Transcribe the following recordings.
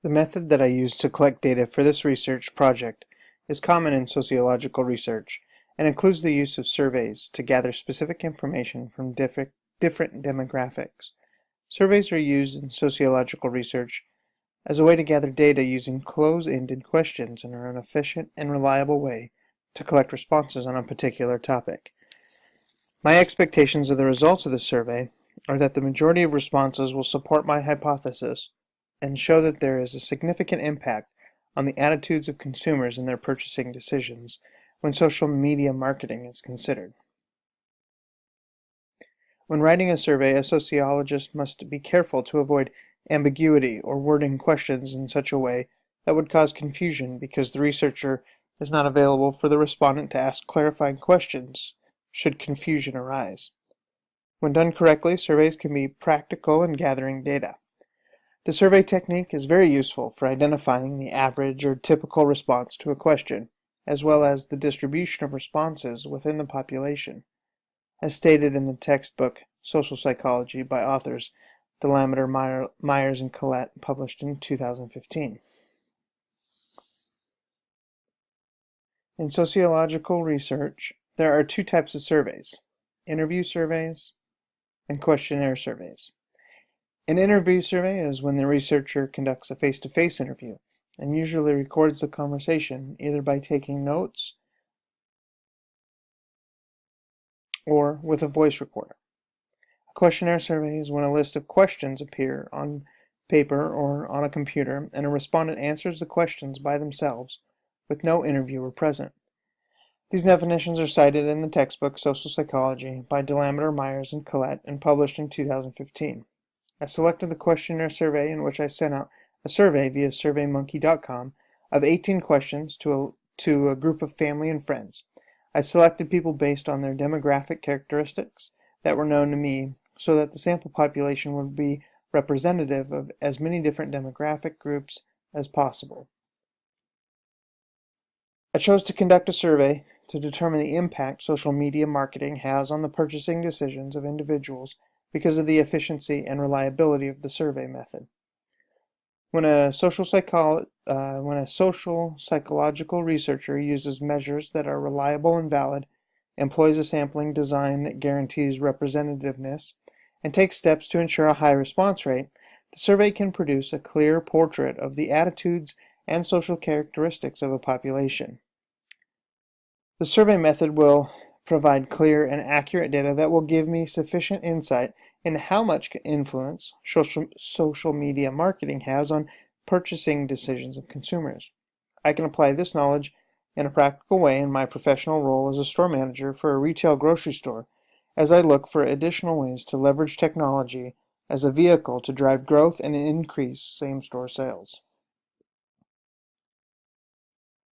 The method that I used to collect data for this research project is common in sociological research and includes the use of surveys to gather specific information from different demographics. Surveys are used in sociological research as a way to gather data using close-ended questions and are an efficient and reliable way to collect responses on a particular topic. My expectations of the results of the survey are that the majority of responses will support my hypothesis and show that there is a significant impact on the attitudes of consumers in their purchasing decisions when social media marketing is considered. When writing a survey, a sociologist must be careful to avoid ambiguity or wording questions in such a way that would cause confusion because the researcher is not available for the respondent to ask clarifying questions should confusion arise. When done correctly, surveys can be practical in gathering data. The survey technique is very useful for identifying the average or typical response to a question, as well as the distribution of responses within the population, as stated in the textbook Social Psychology by authors DeLameter, Myers, and Collette, published in 2015. In sociological research, there are two types of surveys: interview surveys and questionnaire surveys. An interview survey is when the researcher conducts a face-to-face interview and usually records the conversation either by taking notes or with a voice recorder. A questionnaire survey is when a list of questions appear on paper or on a computer and a respondent answers the questions by themselves with no interviewer present. These definitions are cited in the textbook Social Psychology by DeLameter, Myers, and Collette and published in 2015. I selected the questionnaire survey in which I sent out a survey via SurveyMonkey.com of 18 questions to a group of family and friends. I selected people based on their demographic characteristics that were known to me so that the sample population would be representative of as many different demographic groups as possible. I chose to conduct a survey to determine the impact social media marketing has on the purchasing decisions of individuals because of the efficiency and reliability of the survey method. When a social psychological researcher uses measures that are reliable and valid, employs a sampling design that guarantees representativeness, and takes steps to ensure a high response rate, the survey can produce a clear portrait of the attitudes and social characteristics of a population. The survey method will provide clear and accurate data that will give me sufficient insight into how much influence social media marketing has on purchasing decisions of consumers. I can apply this knowledge in a practical way in my professional role as a store manager for a retail grocery store as I look for additional ways to leverage technology as a vehicle to drive growth and increase same-store sales.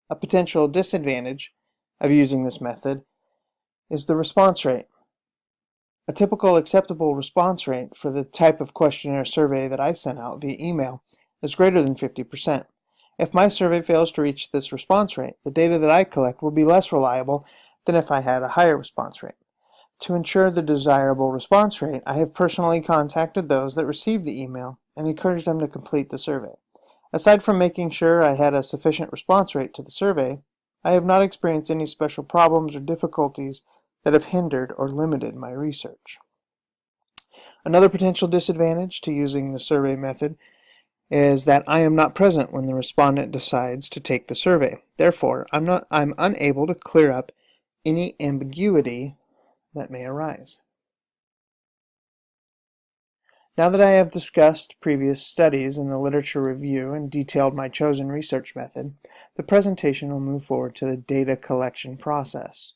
A potential disadvantage of using this method is the response rate. A typical acceptable response rate for the type of questionnaire survey that I sent out via email is greater than 50%. If my survey fails to reach this response rate, the data that I collect will be less reliable than if I had a higher response rate. To ensure the desirable response rate, I have personally contacted those that received the email and encouraged them to complete the survey. Aside from making sure I had a sufficient response rate to the survey, I have not experienced any special problems or difficulties that have hindered or limited my research. Another potential disadvantage to using the survey method is that I am not present when the respondent decides to take the survey. Therefore, I'm unable to clear up any ambiguity that may arise. Now that I have discussed previous studies in the literature review and detailed my chosen research method, the presentation will move forward to the data collection process.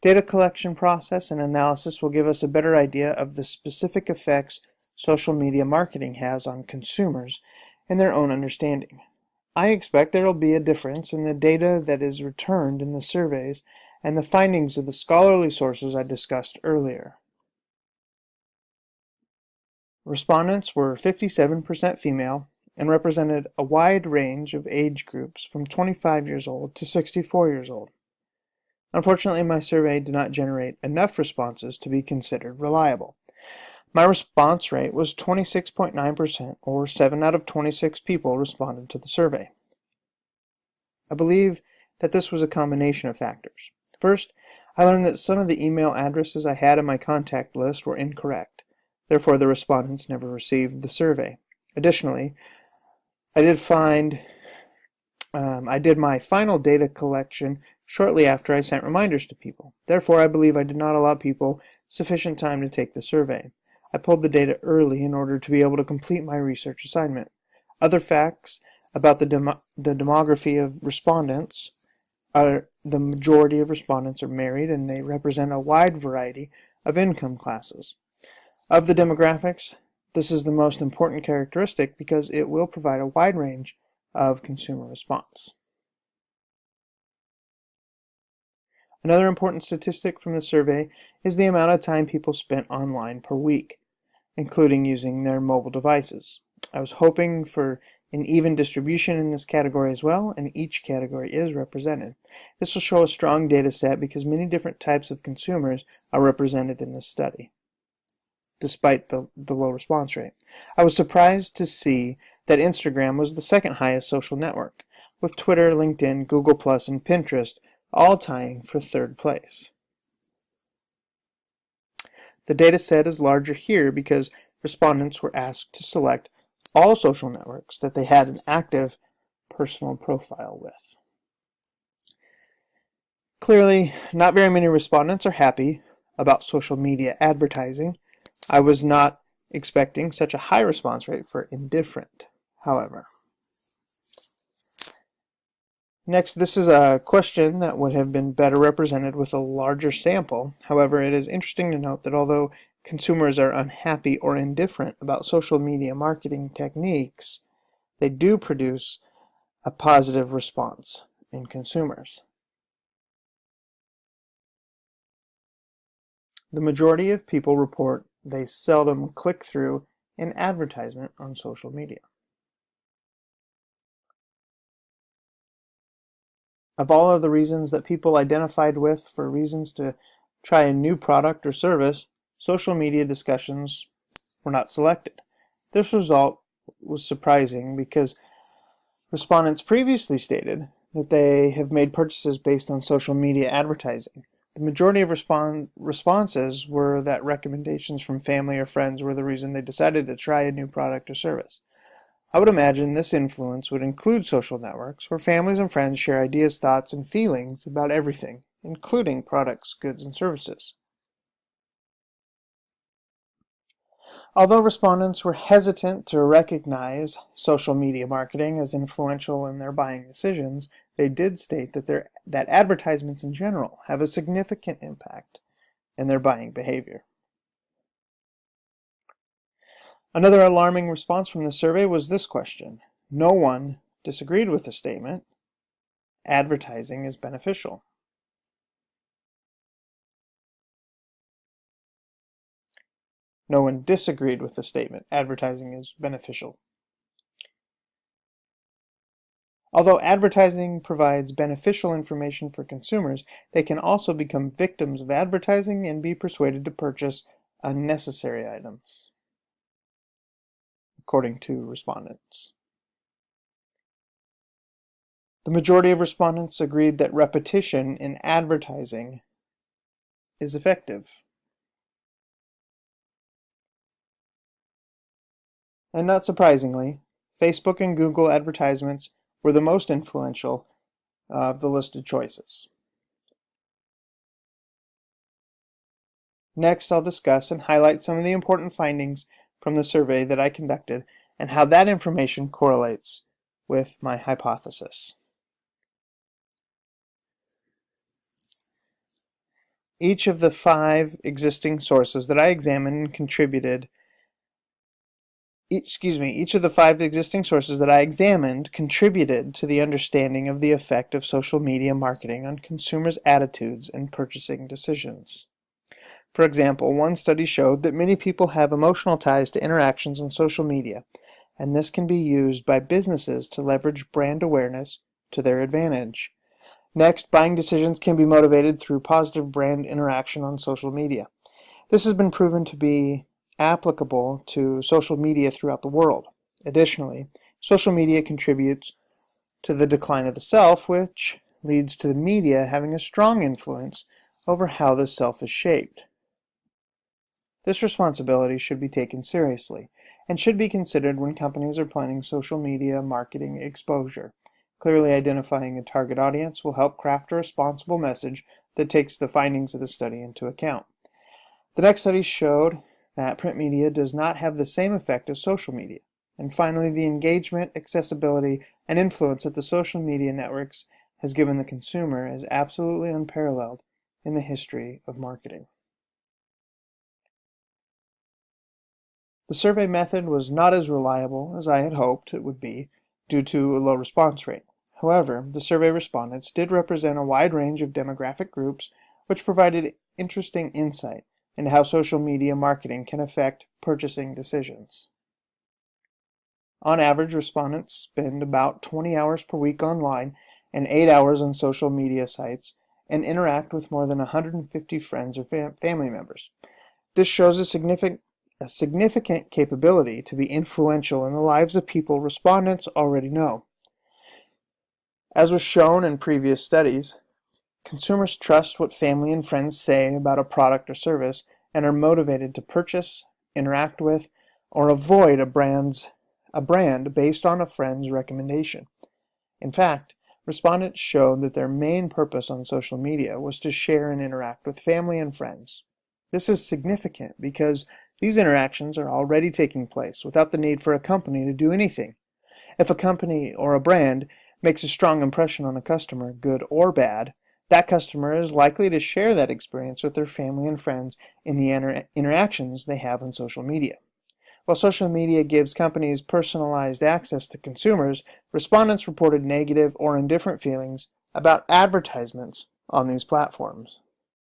Data collection process and analysis will give us a better idea of the specific effects social media marketing has on consumers and their own understanding. I expect there will be a difference in the data that is returned in the surveys and the findings of the scholarly sources I discussed earlier. Respondents were 57% female and represented a wide range of age groups from 25 years old to 64 years old. Unfortunately, my survey did not generate enough responses to be considered reliable. My response rate was 26.9%, or 7 out of 26 people responded to the survey. I believe that this was a combination of factors. First, I learned that some of the email addresses I had in my contact list were incorrect. Therefore, the respondents never received the survey. Additionally, I did my final data collection shortly after I sent reminders to people. Therefore, I believe I did not allow people sufficient time to take the survey. I pulled the data early in order to be able to complete my research assignment. Other facts about the demography of respondents are the majority of respondents are married, and they represent a wide variety of income classes. Of the demographics, this is the most important characteristic because it will provide a wide range of consumer response. Another important statistic from the survey is the amount of time people spent online per week, including using their mobile devices. I was hoping for an even distribution in this category as well, and each category is represented. This will show a strong data set because many different types of consumers are represented in this study, despite the low response rate. I was surprised to see that Instagram was the second highest social network, with Twitter, LinkedIn, Google+, and Pinterest all tying for third place. The data set is larger here because respondents were asked to select all social networks that they had an active personal profile with. Clearly, not very many respondents are happy about social media advertising. I was not expecting such a high response rate for indifferent, however. Next, this is a question that would have been better represented with a larger sample. However, it is interesting to note that although consumers are unhappy or indifferent about social media marketing techniques, they do produce a positive response in consumers. The majority of people report they seldom click through an advertisement on social media. Of all of the reasons that people identified with for reasons to try a new product or service, social media discussions were not selected. This result was surprising because respondents previously stated that they have made purchases based on social media advertising. The majority of responses were that recommendations from family or friends were the reason they decided to try a new product or service. I would imagine this influence would include social networks where families and friends share ideas, thoughts, and feelings about everything, including products, goods, and services. Although respondents were hesitant to recognize social media marketing as influential in their buying decisions, they did state that advertisements in general have a significant impact in their buying behavior. Another alarming response from the survey was this question. No one disagreed with the statement, advertising is beneficial. No one disagreed with the statement, advertising is beneficial. Although advertising provides beneficial information for consumers, they can also become victims of advertising and be persuaded to purchase unnecessary items, according to respondents. The majority of respondents agreed that repetition in advertising is effective. And not surprisingly, Facebook and Google advertisements were the most influential of the listed choices. Next, I'll discuss and highlight some of the important findings from the survey that I conducted and how that information correlates with my hypothesis. Each of the 5 existing sources that I examined contributed Each of the 5 existing sources that I examined contributed to the understanding of the effect of social media marketing on consumers' attitudes and purchasing decisions. For example, one study showed that many people have emotional ties to interactions on social media, and this can be used by businesses to leverage brand awareness to their advantage. Next, buying decisions can be motivated through positive brand interaction on social media. This has been proven to be applicable to social media throughout the world. Additionally, social media contributes to the decline of the self, which leads to the media having a strong influence over how the self is shaped. This responsibility should be taken seriously and should be considered when companies are planning social media marketing exposure. Clearly identifying a target audience will help craft a responsible message that takes the findings of the study into account. The next study showed that print media does not have the same effect as social media. And finally, the engagement, accessibility, and influence that the social media networks has given the consumer is absolutely unparalleled in the history of marketing. The survey method was not as reliable as I had hoped it would be due to a low response rate. However, the survey respondents did represent a wide range of demographic groups, which provided interesting insight into how social media marketing can affect purchasing decisions. On average, respondents spend about 20 hours per week online and 8 hours on social media sites and interact with more than 150 friends or family members. This shows a significant capability to be influential in the lives of people respondents already know. As was shown in previous studies, consumers trust what family and friends say about a product or service and are motivated to purchase, interact with, or avoid a brand based on a friend's recommendation. In fact, respondents showed that their main purpose on social media was to share and interact with family and friends. This is significant because these interactions are already taking place without the need for a company to do anything. If a company or a brand makes a strong impression on a customer, good or bad, that customer is likely to share that experience with their family and friends in the interactions they have on social media. While social media gives companies personalized access to consumers, respondents reported negative or indifferent feelings about advertisements on these platforms.